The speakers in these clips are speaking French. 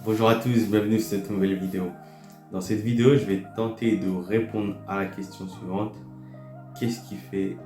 Bonjour à tous, bienvenue sur cette nouvelle vidéo. Dans cette vidéo, je vais tenter de répondre à la question suivante. Qu'est-ce qui fait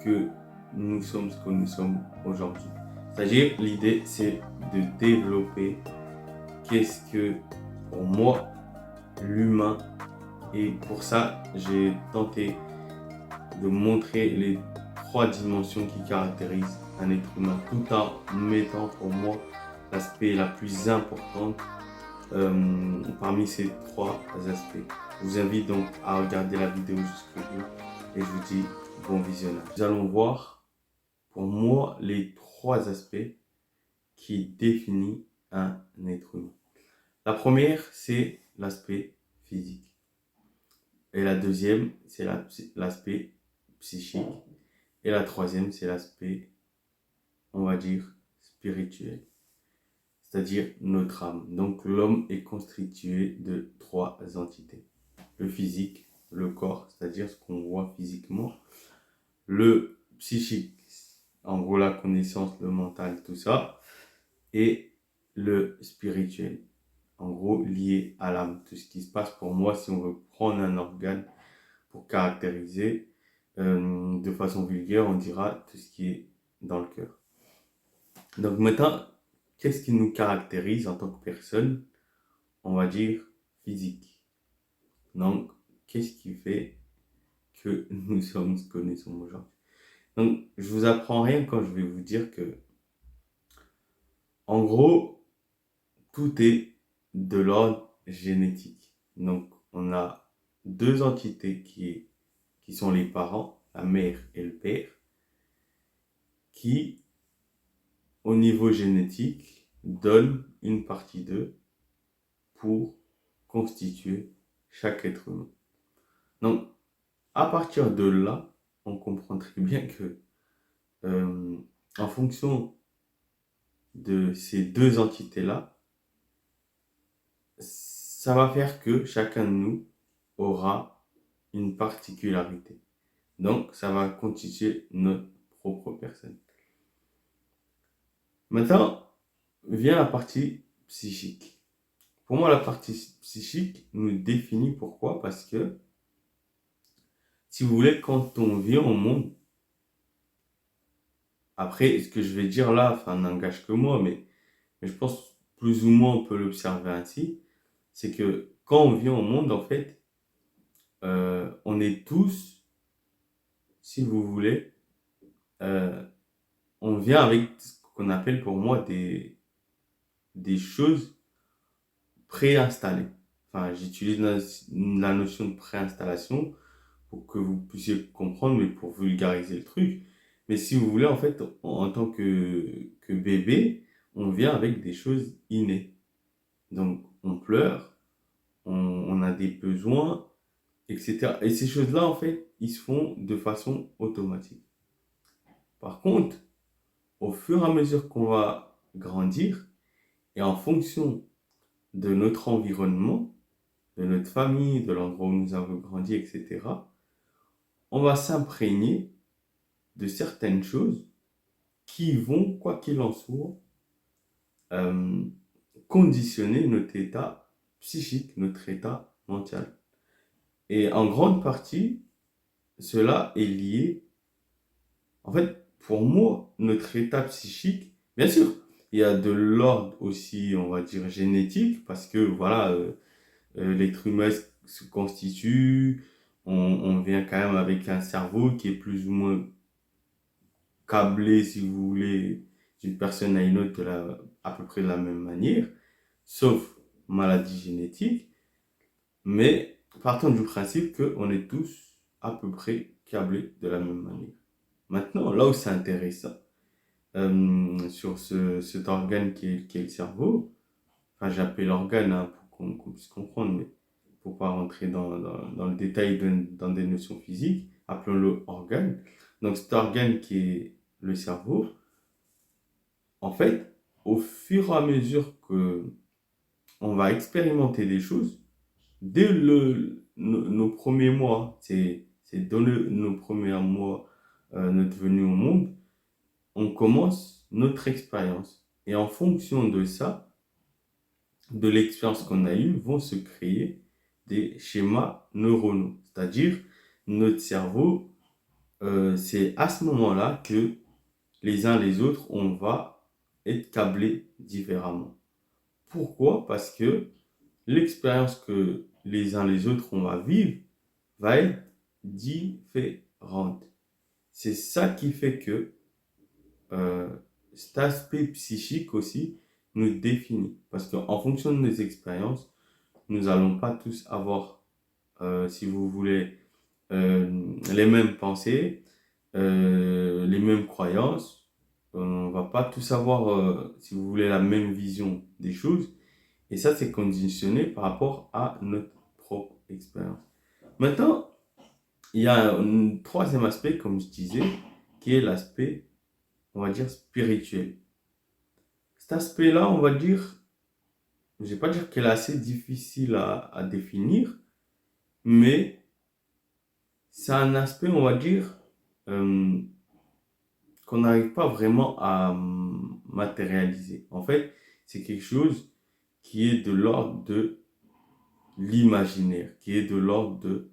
que nous sommes ce que nous sommes aujourd'hui? C'est-à-dire, l'idée, c'est de développer qu'est-ce que, pour moi, l'humain. Et pour ça, j'ai tenté de montrer les 3 dimensions qui caractérisent un être humain, tout en mettant pour moi l'aspect la plus importante parmi ces 3 aspects. Je vous invite donc à regarder la vidéo jusqu'au bout et je vous dis bon visionnage. Nous allons voir pour moi les 3 aspects qui définissent un être humain. La première, c'est l'aspect physique. Et la deuxième, c'est l'aspect psychique. Et la troisième, c'est l'aspect, on va dire, spirituel. C'est-à-dire notre âme. Donc l'homme est constitué de 3 entités. Le physique, le corps, c'est-à-dire ce qu'on voit physiquement. Le psychique, en gros la connaissance, le mental, tout ça. Et le spirituel, en gros lié à l'âme. Tout ce qui se passe pour moi si on veut prendre un organe pour caractériser de façon vulgaire, on dira tout ce qui est dans le cœur. Donc maintenant, qu'est-ce qui nous caractérise en tant que personne, on va dire, physique? Donc, qu'est-ce qui fait que nous sommes ce que nous sommes aujourd'hui? Donc, je vous apprends rien quand je vais vous dire que, en gros, tout est de l'ordre génétique. Donc, on a 2 entités qui sont les parents, la mère et le père, qui, au niveau génétique, donnent une partie d'eux pour constituer chaque être humain. Donc, à partir de là, on comprend très bien que, en fonction de ces 2 entités-là, ça va faire que chacun de nous aura une particularité. Donc, ça va constituer notre propre personne. Maintenant, vient la partie psychique. Pour moi, la partie psychique nous définit pourquoi? Parce que, si vous voulez, quand on vient au monde, après, ce que je vais dire là, n'engage que moi, mais je pense plus ou moins on peut l'observer ainsi, c'est que quand on vient au monde, en fait, on est tous, si vous voulez, euh, on vient avec ce qu'on appelle pour moi des choses préinstallées. J'utilise la notion de préinstallation pour que vous puissiez comprendre, mais pour vulgariser le truc. Mais si vous voulez, en fait, en tant que bébé, on vient avec des choses innées. Donc, on pleure, on a des besoins, etc. Et ces choses-là, en fait, ils se font de façon automatique. Par contre, au fur et à mesure qu'on va grandir, et en fonction de notre environnement, de notre famille, de l'endroit où nous avons grandi, etc., on va s'imprégner de certaines choses qui vont, quoi qu'il en soit, euh, conditionner notre état psychique, notre état mental. Et en grande partie, cela est lié, en fait, pour moi, notre état psychique, bien sûr, il y a de l'ordre aussi, on va dire, génétique, parce que voilà, l'être humain se constitue, on vient quand même avec un cerveau qui est plus ou moins câblé, si vous voulez, d'une personne à une autre à peu près de la même manière, sauf maladie génétique, mais partons du principe qu'on est tous à peu près câblés de la même manière. Maintenant, là où c'est intéressant, sur cet organe qui est le cerveau, j'appelle organe pour qu'on puisse comprendre, mais pour pas rentrer dans le détail dans des notions physiques, appelons-le organe. Donc cet organe qui est le cerveau, en fait, au fur et à mesure que on va expérimenter des choses, dès nos premiers mois, c'est dans nos premiers mois, notre venue au monde, on commence notre expérience. Et en fonction de ça, de l'expérience qu'on a eue vont se créer des schémas neuronaux. C'est-à-dire, notre cerveau, c'est à ce moment-là que les uns les autres, on va être câblés différemment. Pourquoi? Parce que l'expérience que les uns les autres on va vivre va être différente. C'est ça qui fait que euh, cet aspect psychique aussi nous définit. Parce qu'en fonction de nos expériences, nous n'allons pas tous avoir, si vous voulez, les mêmes pensées, les mêmes croyances. On va pas tous avoir, si vous voulez, la même vision des choses. Et ça, c'est conditionné par rapport à notre propre expérience. Maintenant, il y a un troisième aspect, comme je disais, qui est l'aspect, on va dire, spirituel. Cet aspect-là, on va dire, je ne vais pas dire qu'il est assez difficile à définir, mais c'est un aspect, on va dire, euh, qu'on n'arrive pas vraiment à matérialiser. En fait, c'est quelque chose qui est de l'ordre de l'imaginaire, qui est de l'ordre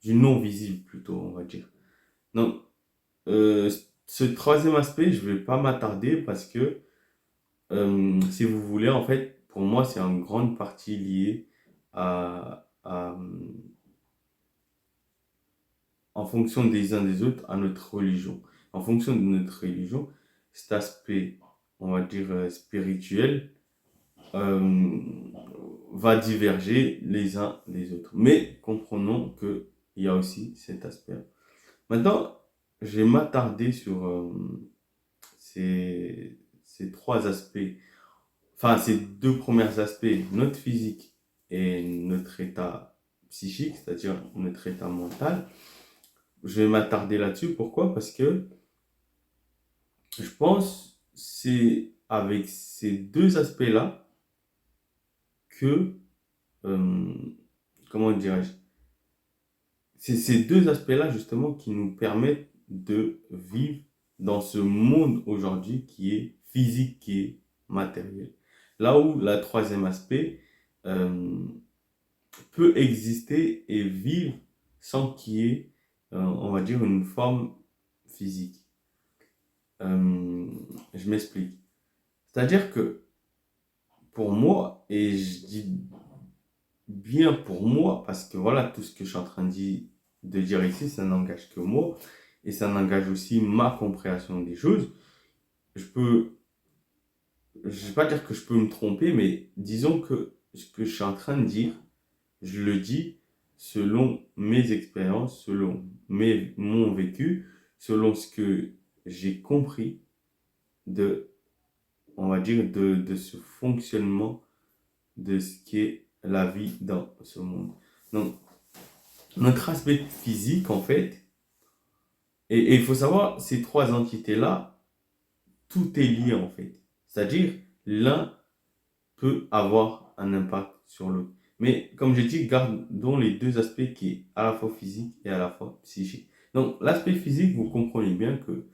du non visible plutôt, on va dire. Donc, euh, ce troisième aspect, je ne vais pas m'attarder parce que, si vous voulez, en fait, pour moi, c'est en grande partie lié en fonction des uns des autres, à notre religion. En fonction de notre religion, cet aspect, on va dire, spirituel, euh, va diverger les uns les autres. Mais comprenons qu'il y a aussi cet aspect. Maintenant, je vais m'attarder sur ces trois aspects, enfin ces deux premiers aspects, notre physique et notre état psychique, c'est-à-dire notre état mental. Je vais m'attarder là-dessus. Pourquoi? Parce que je pense que c'est avec ces deux aspects-là que, euh, comment dirais-je, c'est ces deux aspects-là justement qui nous permettent de vivre dans ce monde aujourd'hui qui est physique, qui est matériel. Là où la troisième aspect euh, peut exister et vivre sans qu'il y ait, on va dire, une forme physique. Euh, je m'explique. C'est-à-dire que pour moi, et je dis bien pour moi, parce que voilà, tout ce que je suis en train de dire ici, ça n'engage que moi, et ça n'engage aussi ma compréhension des choses. Je peux, je ne vais pas dire que je peux me tromper, mais disons que ce que je suis en train de dire, je le dis selon mes expériences, selon mon vécu, selon ce que j'ai compris de, on va dire, de ce fonctionnement de ce qu'est la vie dans ce monde. Donc, notre aspect physique, en fait, et il faut savoir, ces trois entités-là, tout est lié, en fait. C'est-à-dire, l'un peut avoir un impact sur l'autre. Mais comme j'ai dit, gardons les deux aspects qui est à la fois physique et à la fois psychique. Donc, l'aspect physique, vous comprenez bien que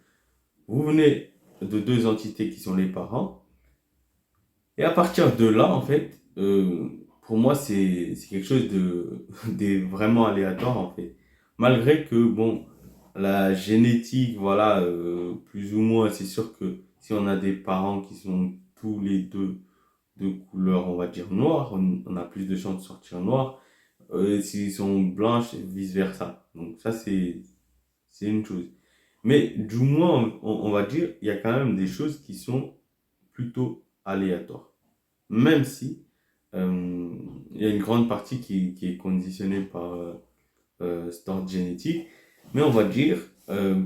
vous venez de deux entités qui sont les parents. Et à partir de là, en fait, pour moi, c'est quelque chose de vraiment aléatoire, en fait. Malgré que, bon, la génétique, voilà, plus ou moins, c'est sûr que si on a des parents qui sont tous les deux de couleur, on va dire noire, on a plus de chances de sortir noir. S'ils sont blanches, vice-versa. Donc ça, c'est une chose. Mais du moins, on va dire, il y a quand même des choses qui sont plutôt aléatoires. Même si il y a une grande partie qui est conditionnée par cet ordre génétique, mais on va dire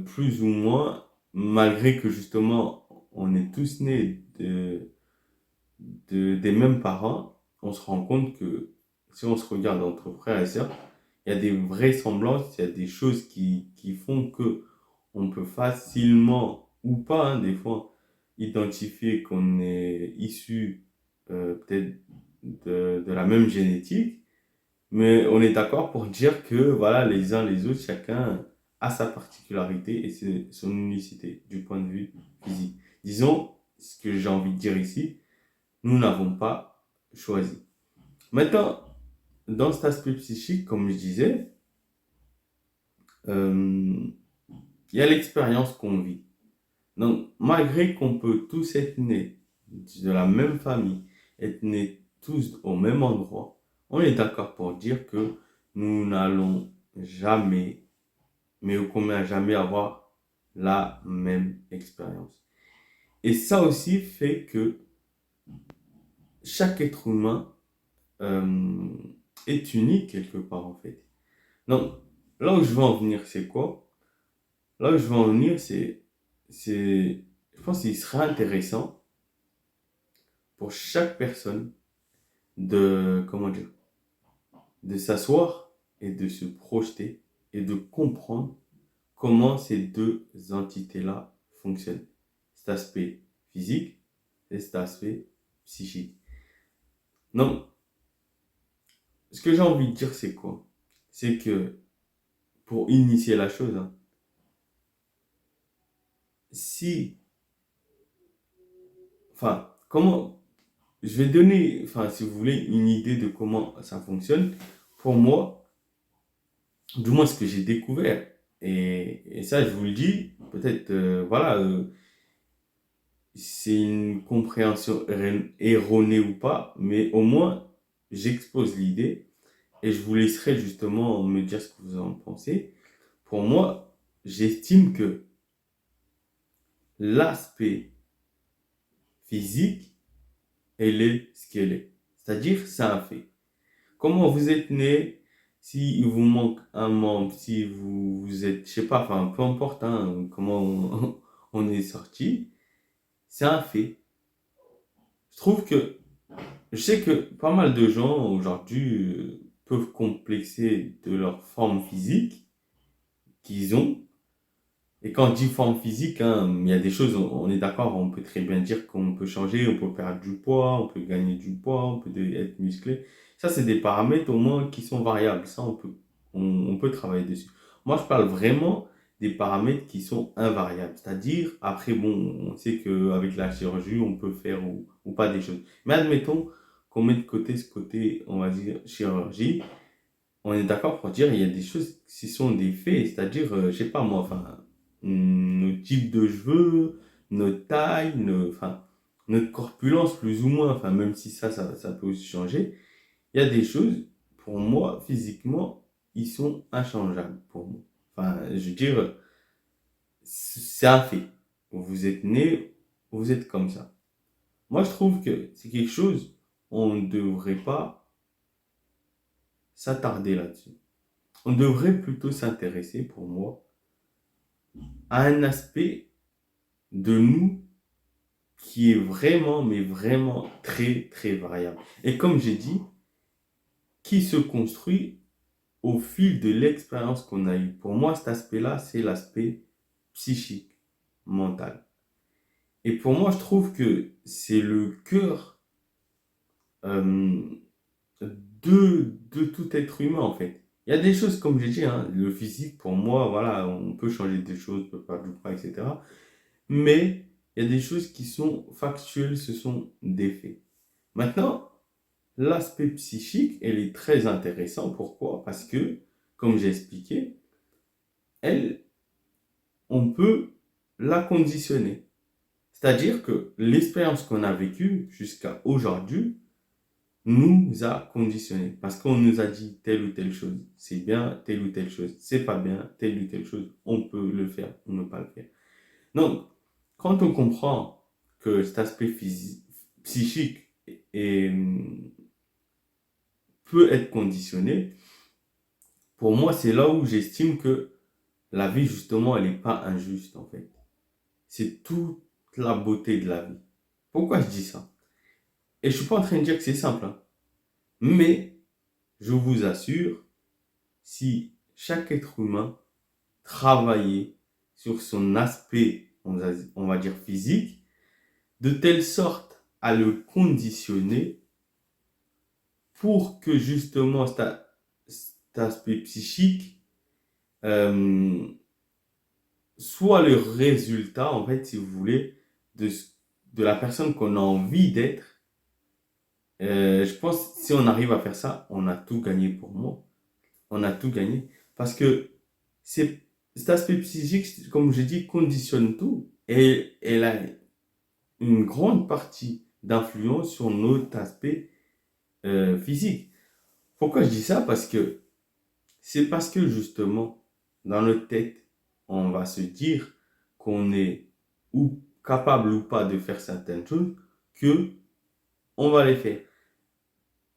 plus ou moins, malgré que justement on est tous nés des mêmes parents, on se rend compte que si on se regarde entre frères et sœurs, il y a des vraisemblances, il y a des choses qui font que on peut facilement ou pas, hein, des fois, identifier qu'on est issu peut-être de la même génétique, mais on est d'accord pour dire que voilà, les uns les autres, chacun a sa particularité et son unicité du point de vue physique. Disons, ce que j'ai envie de dire ici, nous n'avons pas choisi. Maintenant, dans cet aspect psychique, comme je disais, euh, il y a l'expérience qu'on vit. Donc, malgré qu'on peut tous être nés de la même famille, être nés tous au même endroit, on est d'accord pour dire que nous n'allons jamais, mais au combien jamais avoir la même expérience. Et ça aussi fait que chaque être humain euh, est unique quelque part en fait. Donc, là où je veux en venir, c'est quoi? Là où je veux en venir, je pense qu'il serait intéressant pour chaque personne comment dire, de s'asseoir et de se projeter et de comprendre comment ces deux entités-là fonctionnent. Cet aspect physique et cet aspect psychique. Donc, ce que j'ai envie de dire, c'est quoi? C'est que pour initier la chose, hein, si, comment, je vais donner, si vous voulez, une idée de comment ça fonctionne. Pour moi, du moins ce que j'ai découvert, et ça, je vous le dis, peut-être, voilà, c'est une compréhension erronée ou pas, mais au moins, j'expose l'idée et je vous laisserai justement me dire ce que vous en pensez. Pour moi, j'estime que l'aspect physique, elle est ce qu'elle est. C'est-à-dire, c'est un fait. Comment vous êtes né, s'il vous manque un membre, si vous êtes, je sais pas, peu importe comment on est sorti, c'est un fait. Je trouve que Je sais que pas mal de gens aujourd'hui peuvent complexer de leur forme physique qu'ils ont. Et quand on dit forme physique, hein, il y a des choses, on est d'accord, on peut très bien dire qu'on peut changer, on peut perdre du poids, on peut gagner du poids, on peut être musclé. Ça, c'est des paramètres au moins qui sont variables. Ça, on peut travailler dessus. Moi, je parle vraiment des paramètres qui sont invariables. C'est-à-dire, après, bon, on sait qu'avec la chirurgie, on peut faire ou pas des choses. Mais admettons qu'on met de côté ce côté, on va dire, chirurgie. On est d'accord pour dire il y a des choses qui sont des faits, c'est-à-dire, je sais pas moi, nos types de cheveux, notre taille, notre corpulence plus ou moins, même si ça peut aussi changer. Il y a des choses, pour moi, physiquement, ils sont inchangeables pour moi. Je veux dire, c'est un fait. Vous êtes né, vous êtes comme ça. Moi, je trouve que c'est quelque chose, on ne devrait pas s'attarder là-dessus. On devrait plutôt s'intéresser, pour moi, à un aspect de nous qui est vraiment, mais vraiment très, très variable. Et comme j'ai dit, qui se construit au fil de l'expérience qu'on a eue. Pour moi, cet aspect-là, c'est l'aspect psychique, mental. Et pour moi, je trouve que c'est le cœur euh, de tout être humain, en fait. Il y a des choses, comme j'ai dit, hein, le physique, pour moi, voilà, on peut changer des choses, on peut pas du poids, etc. Mais il y a des choses qui sont factuelles, ce sont des faits. Maintenant, l'aspect psychique, elle est très intéressant. Pourquoi? Parce que, comme j'ai expliqué, elle, on peut la conditionner. C'est-à-dire que l'expérience qu'on a vécue jusqu'à aujourd'hui nous a conditionnés. Parce qu'on nous a dit telle ou telle chose, c'est bien, telle ou telle chose, c'est pas bien, telle ou telle chose, on peut le faire ou ne pas le faire. Donc, quand on comprend que cet aspect psychique est, peut être conditionné, pour moi, c'est là où j'estime que la vie, justement, elle n'est pas injuste, en fait. C'est toute la beauté de la vie. Pourquoi je dis ça? Et je ne suis pas en train de dire que c'est simple, hein. Mais, je vous assure, si chaque être humain travaillait sur son aspect, on va dire physique, de telle sorte à le conditionner pour que justement cet aspect psychique euh, soit le résultat, en fait, si vous voulez, de la personne qu'on a envie d'être Je pense que si on arrive à faire ça, on a tout gagné pour moi. On a tout gagné. Parce que c'est, cet aspect psychique, comme je dis, conditionne tout. Et elle a une grande partie d'influence sur notre aspect physique. Pourquoi je dis ça? Parce que c'est parce que justement, dans notre tête, on va se dire qu'on est ou capable ou pas de faire certaines choses, que on va les faire.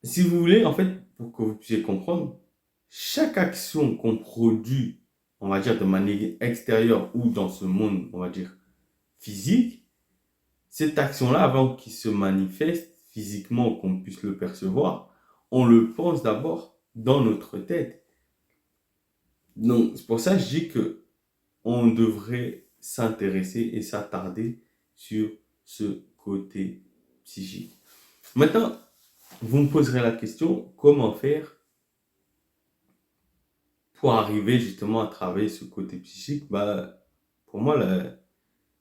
Si vous voulez, en fait, pour que vous puissiez comprendre, chaque action qu'on produit, on va dire de manière extérieure ou dans ce monde, on va dire physique, cette action-là, avant qu'il se manifeste physiquement, qu'on puisse le percevoir, on le pense d'abord dans notre tête. Donc, c'est pour ça que je dis que on devrait s'intéresser et s'attarder sur ce côté psychique. Maintenant, vous me poserez la question, comment faire pour arriver justement à travailler ce côté psychique? Pour moi,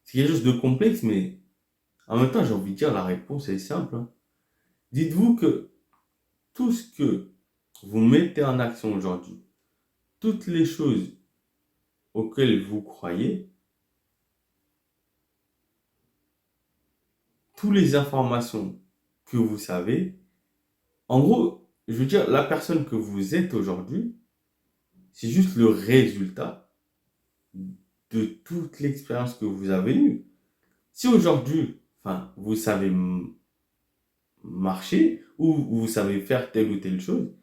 c'est quelque chose de complexe, mais en même temps, j'ai envie de dire, la réponse est simple, hein. Dites-vous que tout ce que vous mettez en action aujourd'hui, toutes les choses auxquelles vous croyez, toutes les informations que vous savez, en gros, je veux dire, la personne que vous êtes aujourd'hui, c'est juste le résultat de toute l'expérience que vous avez eue. Si aujourd'hui, enfin, vous savez marcher ou vous savez faire telle ou telle chose,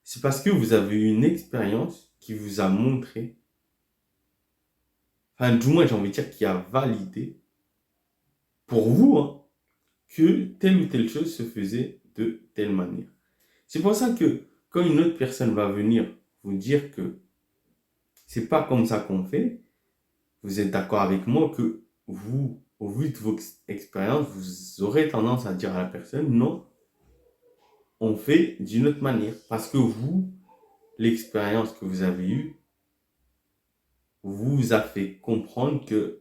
c'est parce que vous avez eu une expérience qui vous a montré, enfin, du moins, j'ai envie de dire, qui a validé pour vous, hein, que telle ou telle chose se faisait de telle manière. C'est pour ça que quand une autre personne va venir vous dire que c'est pas comme ça qu'on fait, vous êtes d'accord avec moi que vous, au vu de vos expériences, vous aurez tendance à dire à la personne non, on fait d'une autre manière. Parce que vous, l'expérience que vous avez eue, vous a fait comprendre qu'il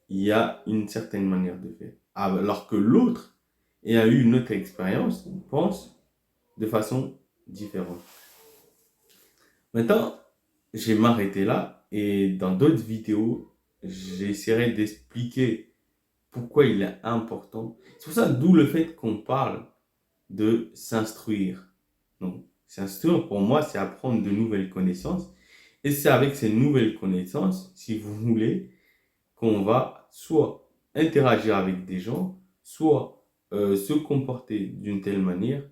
y a une certaine manière de faire. Alors que l'autre, ayant eu une autre expérience, pense de façon différente. Maintenant, je vais m'arrêter là et dans d'autres vidéos, j'essaierai d'expliquer pourquoi il est important. C'est pour ça, d'où le fait qu'on parle de s'instruire. Donc, s'instruire, pour moi, c'est apprendre de nouvelles connaissances. Et c'est avec ces nouvelles connaissances, si vous voulez, qu'on va soit interagir avec des gens, soit se comporter d'une telle manière.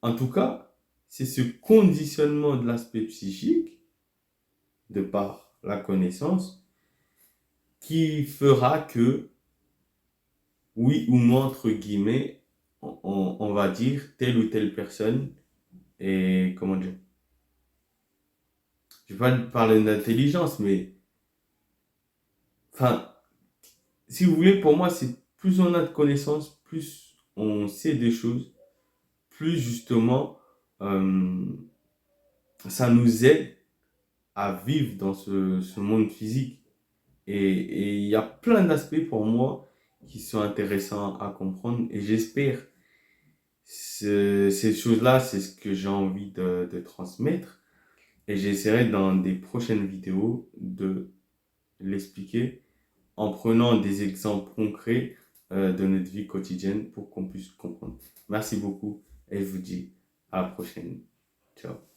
En tout cas, c'est ce conditionnement de l'aspect psychique, de par la connaissance, qui fera que, oui ou non, entre guillemets, on va dire telle ou telle personne est, comment dire, je vais pas parler d'intelligence, mais, enfin, si vous voulez, pour moi, c'est plus on a de connaissances, plus on sait des choses, plus justement, euh, ça nous aide à vivre dans ce monde physique. Et il y a plein d'aspects pour moi qui sont intéressants à comprendre et j'espère ces choses-là, c'est ce que j'ai envie de transmettre et j'essaierai dans des prochaines vidéos de l'expliquer en prenant des exemples concrets de notre vie quotidienne pour qu'on puisse comprendre. Merci beaucoup et je vous dis à la prochaine. Ciao.